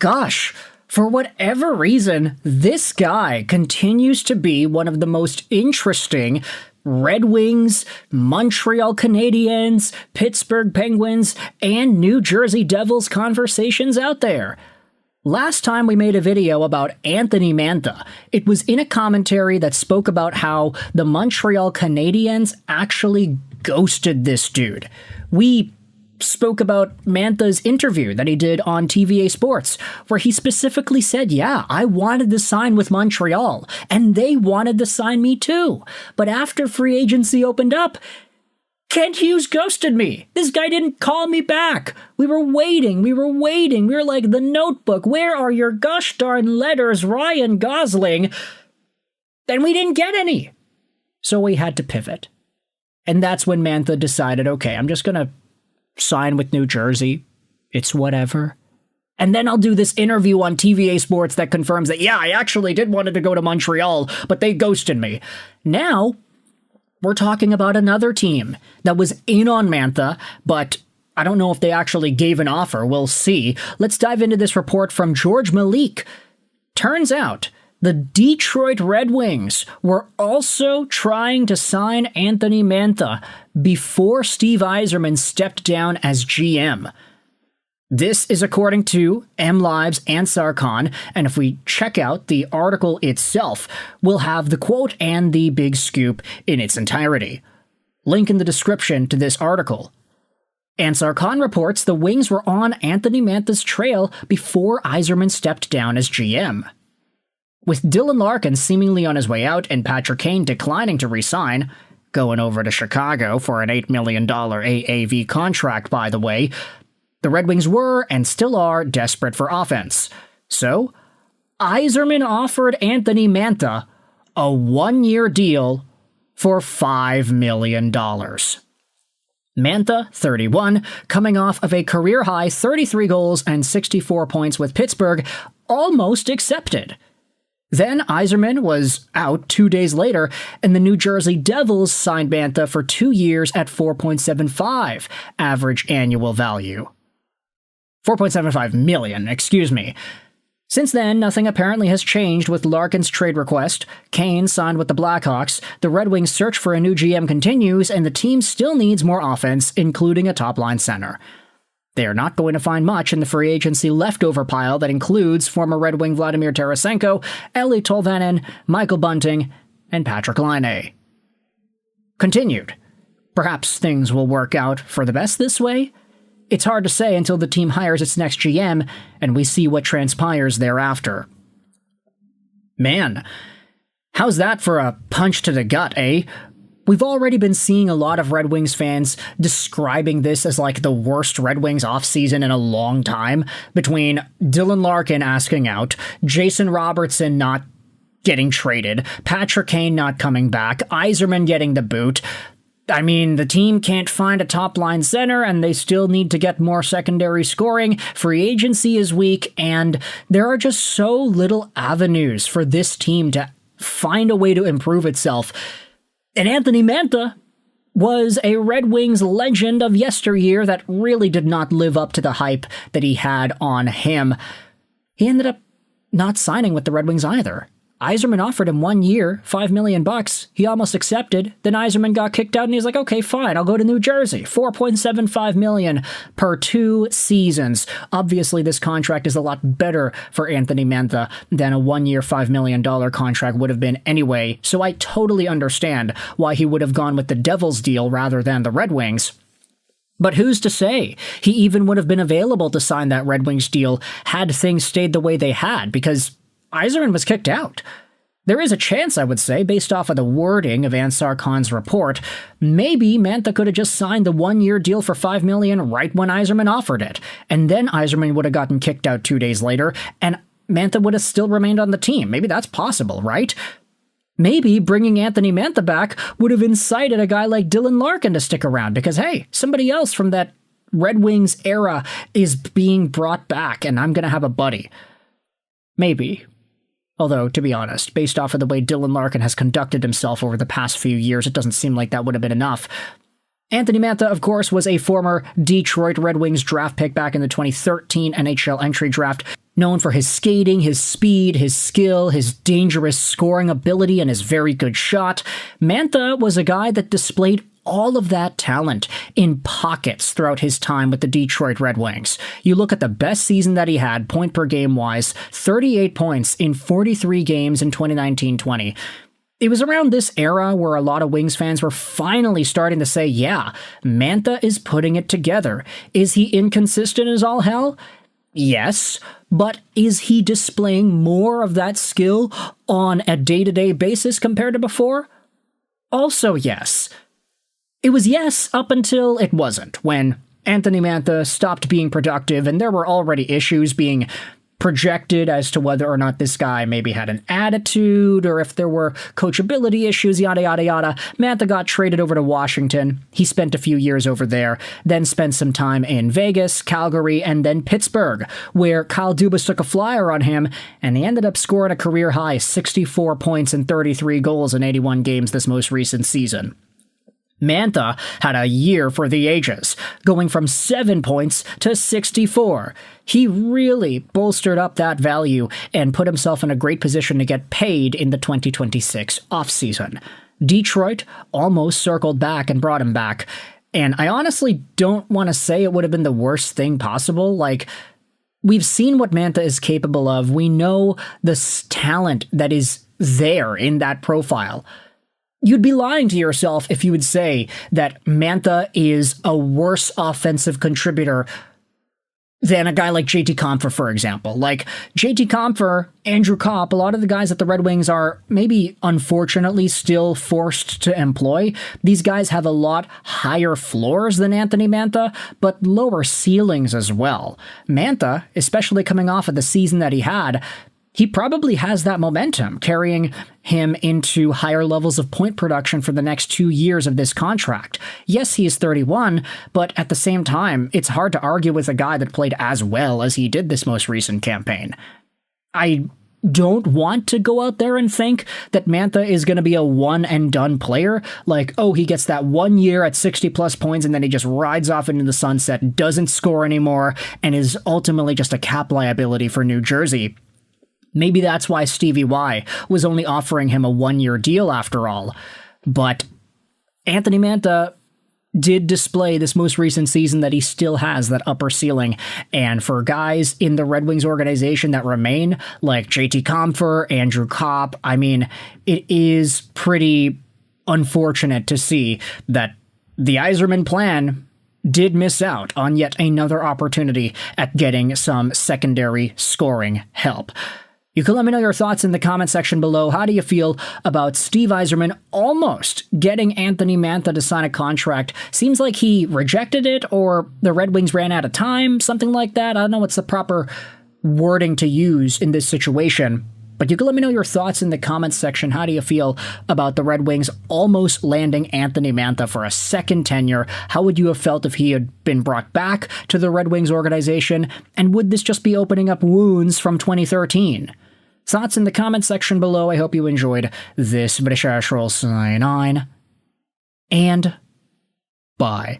Gosh, for whatever reason, this guy continues to be one of the most interesting Red Wings, Montreal Canadiens, Pittsburgh Penguins, and New Jersey Devils conversations out there. Last time we made a video about Anthony Mantha, it was in a commentary that spoke about how the Montreal Canadiens actually ghosted this dude. We spoke about Mantha's interview that he did on TVA Sports, where he specifically said, yeah, I wanted to sign with Montreal, and they wanted to sign me too. But after free agency opened up, Kent Hughes ghosted me. This guy didn't call me back. We were waiting. We were like The Notebook. Where are your gosh darn letters, Ryan Gosling? And we didn't get any. So we had to pivot. And that's when Mantha decided, okay, I'm just going to sign with New Jersey. It's whatever. And then I'll do this interview on TVA Sports that confirms that, yeah, I actually did want to go to Montreal, but they ghosted me. Now, we're talking about another team that was in on Mantha, but I don't know if they actually gave an offer. We'll see. Let's dive into this report from George Malik. Turns out the Detroit Red Wings were also trying to sign Anthony Mantha before Steve Yzerman stepped down as GM. This is according to MLive's Ansar Khan, and if we check out the article itself, we'll have the quote and the big scoop in its entirety. Link in the description to this article. Ansar Khan reports the Wings were on Anthony Mantha's trail before Yzerman stepped down as GM. With Dylan Larkin seemingly on his way out and Patrick Kane declining to re-sign, going over to Chicago for an $8 million AAV contract, by the way, the Red Wings were, and still are, desperate for offense. So, Yzerman offered Anthony Mantha a 1-year deal for $5 million. Mantha, 31, coming off of a career-high 33 goals and 64 points with Pittsburgh, almost accepted. Then Yzerman was out 2 days later, and the New Jersey Devils signed Mantha for 2 years at $4.75 average annual value. $4.75 million, excuse me. Since then, nothing apparently has changed with Larkin's trade request. Kane signed with the Blackhawks, the Red Wings' search for a new GM continues, and the team still needs more offense, including a top-line center. They are not going to find much in the free agency leftover pile that includes former Red Wing Vladimir Tarasenko, Eeli Tolvanen, Michael Bunting, and Patrick Laine. Continued. Perhaps things will work out for the best this way? It's hard to say until the team hires its next GM and we see what transpires thereafter. Man, how's that for a punch to the gut, eh? We've already been seeing a lot of Red Wings fans describing this as like the worst Red Wings offseason in a long time, between Dylan Larkin asking out, Jason Robertson not getting traded, Patrick Kane not coming back, Yzerman getting the boot. I mean, the team can't find a top-line center, and they still need to get more secondary scoring. Free agency is weak, and there are just so little avenues for this team to find a way to improve itself. And Anthony Mantha was a Red Wings legend of yesteryear that really did not live up to the hype that he had on him. He ended up not signing with the Red Wings either. Yzerman offered him 1 year, $5 million. He almost accepted. Then Yzerman got kicked out, and he's like, okay, fine, I'll go to New Jersey. $4.75 million per 2 seasons. Obviously, this contract is a lot better for Anthony Mantha than a 1 year, $5 million contract would have been anyway, so I totally understand why he would have gone with the Devils deal rather than the Red Wings. But who's to say he even would have been available to sign that Red Wings deal had things stayed the way they had, because Yzerman was kicked out. There is a chance, I would say, based off of the wording of Ansar Khan's report, maybe Mantha could have just signed the 1 year deal for $5 million right when Yzerman offered it, and then Yzerman would have gotten kicked out 2 days later, and Mantha would have still remained on the team. Maybe that's possible, right? Maybe bringing Anthony Mantha back would have incited a guy like Dylan Larkin to stick around, because hey, somebody else from that Red Wings era is being brought back, and I'm going to have a buddy. Maybe. Although, to be honest, based off of the way Dylan Larkin has conducted himself over the past few years, it doesn't seem like that would have been enough. Anthony Mantha, of course, was a former Detroit Red Wings draft pick back in the 2013 NHL Entry Draft. Known for his skating, his speed, his skill, his dangerous scoring ability, and his very good shot, Mantha was a guy that displayed all of that talent in pockets throughout his time with the Detroit Red Wings. You look at the best season that he had, point per game wise, 38 points in 43 games in 2019-20. It was around this era where a lot of Wings fans were finally starting to say, yeah, Mantha is putting it together. Is he inconsistent as all hell? Yes, but is he displaying more of that skill on a day-to-day basis compared to before? Also yes. It was yes up until it wasn't, when Anthony Mantha stopped being productive and there were already issues being projected as to whether or not this guy maybe had an attitude or if there were coachability issues, yada, yada, yada. Mantha got traded over to Washington. He spent a few years over there, then spent some time in Vegas, Calgary, and then Pittsburgh, where Kyle Dubas took a flyer on him, and he ended up scoring a career-high 64 points and 33 goals in 81 games this most recent season. Mantha had a year for the ages, going from 7 points to 64. He really bolstered up that value and put himself in a great position to get paid in the 2026 offseason. Detroit almost circled back and brought him back, and I honestly don't want to say it would have been the worst thing possible. Like, we've seen what Mantha is capable of. We know the talent that is there in that profile. You'd be lying to yourself if you would say that Mantha is a worse offensive contributor than a guy like JT Compher, for example. Like, JT Compher, Andrew Kopp, a lot of the guys that the Red Wings are maybe unfortunately still forced to employ. These guys have a lot higher floors than Anthony Mantha, but lower ceilings as well. Mantha, especially coming off of the season that he had, he probably has that momentum carrying him into higher levels of point production for the next 2 years of this contract. Yes, he is 31, but at the same time, it's hard to argue with a guy that played as well as he did this most recent campaign. I don't want to go out there and think that Mantha is going to be a one-and-done player. Like, oh, he gets that 1 year at 60-plus points and then he just rides off into the sunset, doesn't score anymore, and is ultimately just a cap liability for New Jersey. Maybe that's why Stevie Y was only offering him a 1-year deal after all. But Anthony Mantha did display this most recent season that he still has that upper ceiling. And for guys in the Red Wings organization that remain, like JT Compher, Andrew Kopp, I mean, it is pretty unfortunate to see that the Yzerman plan did miss out on yet another opportunity at getting some secondary scoring help. You can let me know your thoughts in the comment section below. How do you feel about Steve Yzerman almost getting Anthony Mantha to sign a contract? Seems like he rejected it, or the Red Wings ran out of time, something like that. I don't know what's the proper wording to use in this situation. But you can let me know your thoughts in the comments section. How do you feel about the Red Wings almost landing Anthony Mantha for a second tenure? How would you have felt if he had been brought back to the Red Wings organization? And would this just be opening up wounds from 2013? Thoughts in the comments section below. I hope you enjoyed this British Ashroll sign on. And bye.